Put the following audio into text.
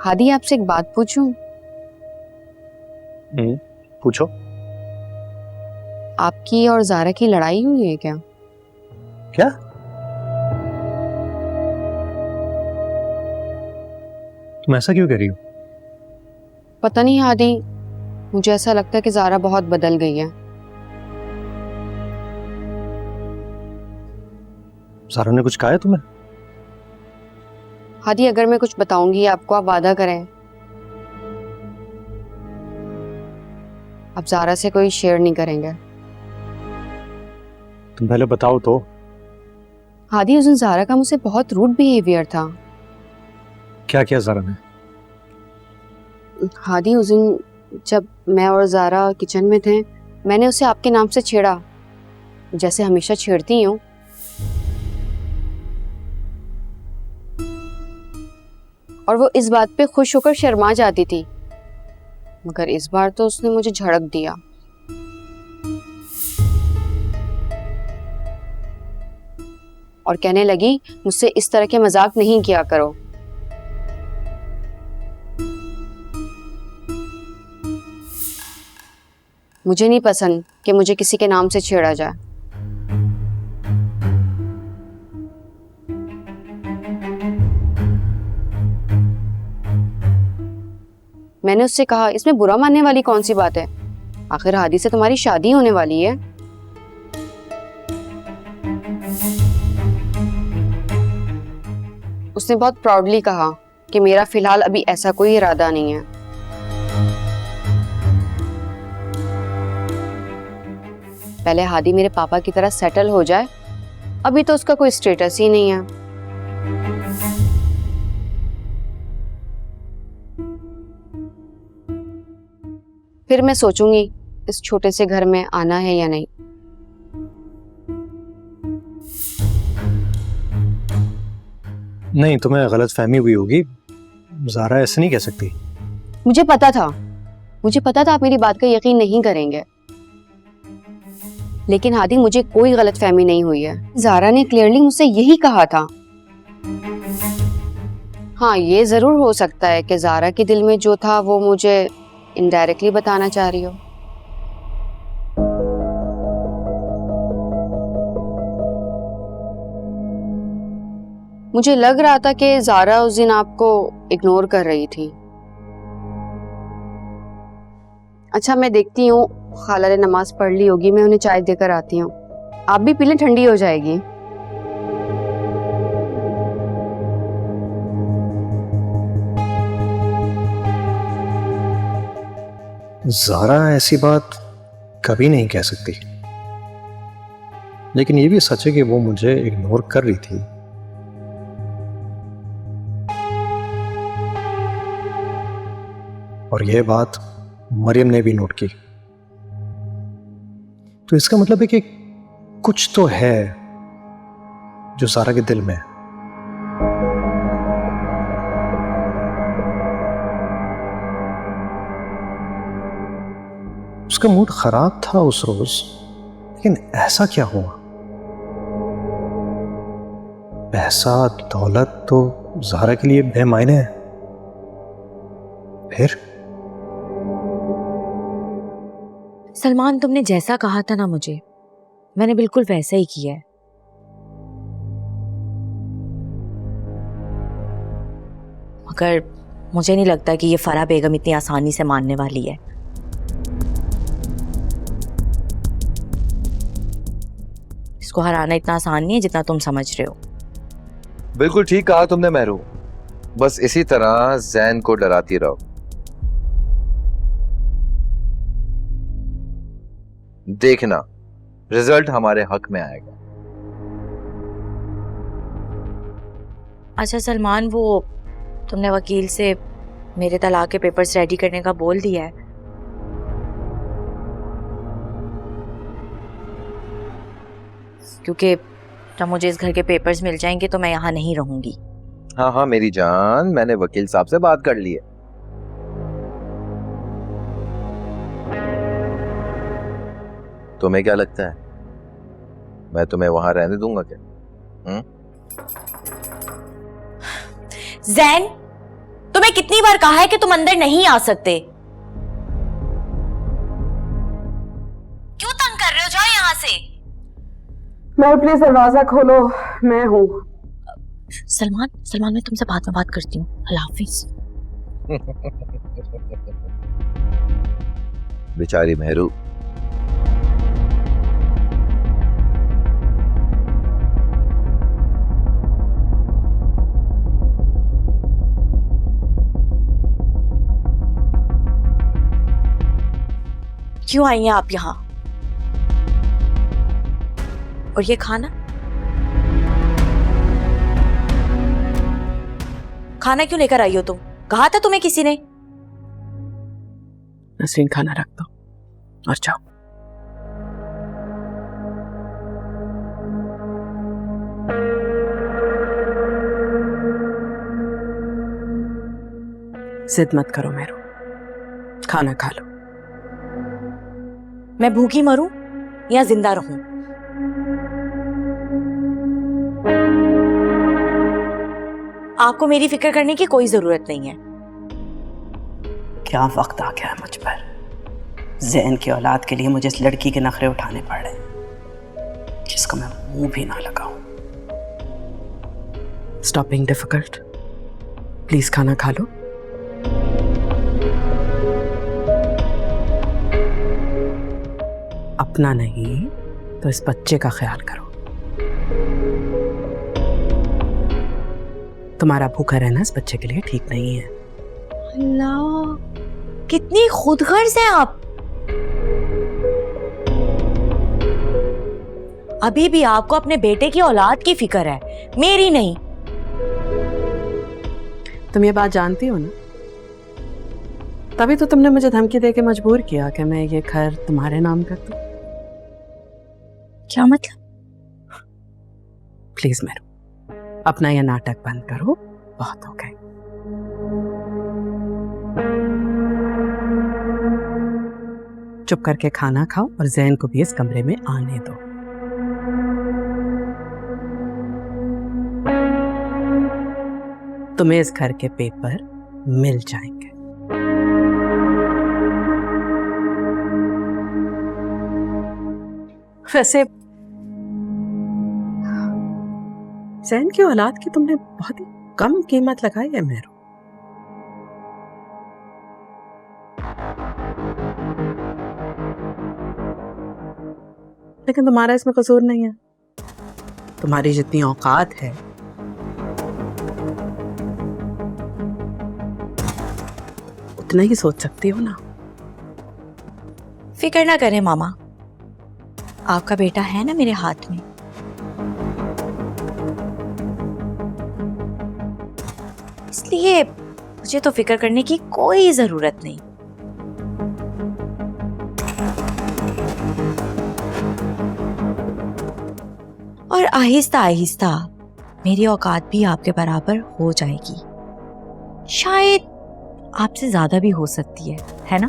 हादी, आपसे एक बात पूछूं? पूछो। आपकी और जारा की लड़ाई हुई है क्या? क्या? तुम ऐसा क्यों कह रही हो? पता नहीं हादी, मुझे ऐसा लगता है कि जारा बहुत बदल गई है। जारा ने कुछ कहा है तुम्हें? हादी, अगर मैं कुछ बताऊंगी आपको, आप वादा करें आप जारा से कोई शेयर नहीं करेंगे। तुम पहले बताओ तो। हादी, उस दिन जारा का मुझसे बहुत रूड बिहेवियर था। क्या किया जारा ने? हादी, उस दिन जब मैं और जारा किचन में थे, मैंने उसे आपके नाम से छेड़ा, जैसे हमेशा छेड़ती हूँ। और वो इस बात पे खुश होकर शर्मा जाती थी, मगर इस बार तो उसने मुझे झड़क दिया। और कहने लगी, मुझसे इस तरह के मजाक नहीं किया करो। मुझे नहीं पसंद कि मुझे किसी के नाम से छेड़ा जाए। मैंने उससे कहा, इसमें बुरा मानने वाली कौन सी बात है? आखिर हादी से तुम्हारी शादी होने वाली है। उसने बहुत प्राउडली कहा कि मेरा फिलहाल अभी ऐसा कोई इरादा नहीं है। पहले हादी मेरे पापा की तरह सेटल हो जाए, अभी तो उसका कोई स्टेटस ही नहीं है। फिर मैं सोचूंगी इस छोटे से घर में आना है या नहीं। नहीं, तुम्हें गलत फहमी हुई होगी। जारा ऐसे नहीं कह सकती। मुझे पता था आप मेरी बात का यकीन नहीं करेंगे, लेकिन हादी, मुझे कोई गलतफहमी नहीं हुई है। जारा ने क्लियरली मुझसे यही कहा था। हाँ, ये जरूर हो सकता है कि जारा के दिल में जो था वो मुझे इनडायरेक्टली बताना चाह रही हो। मुझे लग रहा था कि जारा उस दिन आपको इग्नोर कर रही थी। अच्छा, मैं देखती हूँ, खाला ने नमाज पढ़ ली होगी, मैं उन्हें चाय देकर आती हूँ। आप भी पी लें, ठंडी हो जाएगी। जारा ऐसी बात कभी नहीं कह सकती, लेकिन ये भी सच है कि वो मुझे इग्नोर कर रही थी। और यह बात मरियम ने भी नोट की। तो इसका मतलब है कि कुछ तो है जो जारा के दिल में है। उसका मूड खराब था उस रोज, लेकिन ऐसा क्या हुआ? पैसा दौलत तो जारा के लिए बेमायने है। फिर सलमान, तुमने जैसा कहा था ना मुझे, मैंने बिल्कुल वैसा ही किया है। मगर मुझे नहीं लगता कि ये फराह बेगम इतनी आसानी से मानने वाली है। इसको हराना इतना आसान नहीं है जितना तुम समझ रहे हो। बिल्कुल ठीक कहा तुमने महरू, बस इसी तरह जैन को डराती रहो। देखना, रिजल्ट हमारे हक में आएगा। अच्छा सलमान, वो तुमने वकील से मेरे तलाक के पेपर्स रेडी करने का बोल दिया है? क्योंकि जब मुझे इस घर के पेपर्स मिल जाएंगे तो मैं यहाँ नहीं रहूंगी। हाँ हाँ मेरी जान, मैंने वकील साहब से बात कर ली है। तुम्हें क्या लगता है मैं तुम्हें वहां रहने दूंगा क्या? जैन, तुम तुम्हें कितनी बार कहा है कि तुम अंदर नहीं आ सकते? क्यों तंग कर रहे हो? जाओ यहाँ से। मैं प्लीज दरवाजा खोलो, मैं हूँ। सलमान, सलमान मैं तुमसे बाद में बात करती हूँ। अल्लाह हाफिज। बेचारी मेहरू। क्यों आई हैं आप यहाँ? और ये खाना क्यों लेकर आई हो तुम? कहा था तुम्हें किसी ने? नसीन, खाना रख दो और जाओ। जिद मत करो मेरू, खाना खा लो। मैं भूखी मरूं या जिंदा रहूं? आपको मेरी फिक्र करने की कोई जरूरत नहीं है। क्या वक्त आ गया है मुझ पर। ज़ैन की औलाद के लिए मुझे इस लड़की के नखरे उठाने पड़े जिसको मैं मुंह भी ना लगाऊं। स्टॉप बीइंग डिफिकल्ट, प्लीज खाना खा लो। अपना नहीं तो इस बच्चे का ख्याल करो। तुम्हारा भूखा रहना इस बच्चे के लिए ठीक नहीं है। अल्लाह, कितनी खुदगर्ज हैं आप। अभी भी आपको अपने बेटे की औलाद की फिक्र है, मेरी नहीं। तुम ये बात जानती हो ना, तभी तो तुमने मुझे धमकी देके मजबूर किया कि मैं ये घर तुम्हारे नाम कर दूं। क्या मतलब? प्लीज मेरू, अपना यह नाटक बंद करो, बहुत हो गए। चुप करके खाना खाओ और ज़ैन को भी इस कमरे में आने दो। तुम्हें इस घर के पेपर मिल जाएंगे। वैसे ज़ैन की औलाद की तुमने बहुत ही कम कीमत लगाई है मेरू। लेकिन तुम्हारा इसमें कसूर नहीं है। तुम्हारी जितनी औकात है उतना ही सोच सकती हो ना। फिक्र ना करें मामा, आपका बेटा है ना मेरे हाथ में। इसलिए मुझे तो फिक्र करने की कोई जरूरत नहीं। और आहिस्ता आहिस्ता मेरी औकात भी आपके बराबर हो जाएगी। शायद आपसे ज्यादा भी हो सकती है ना?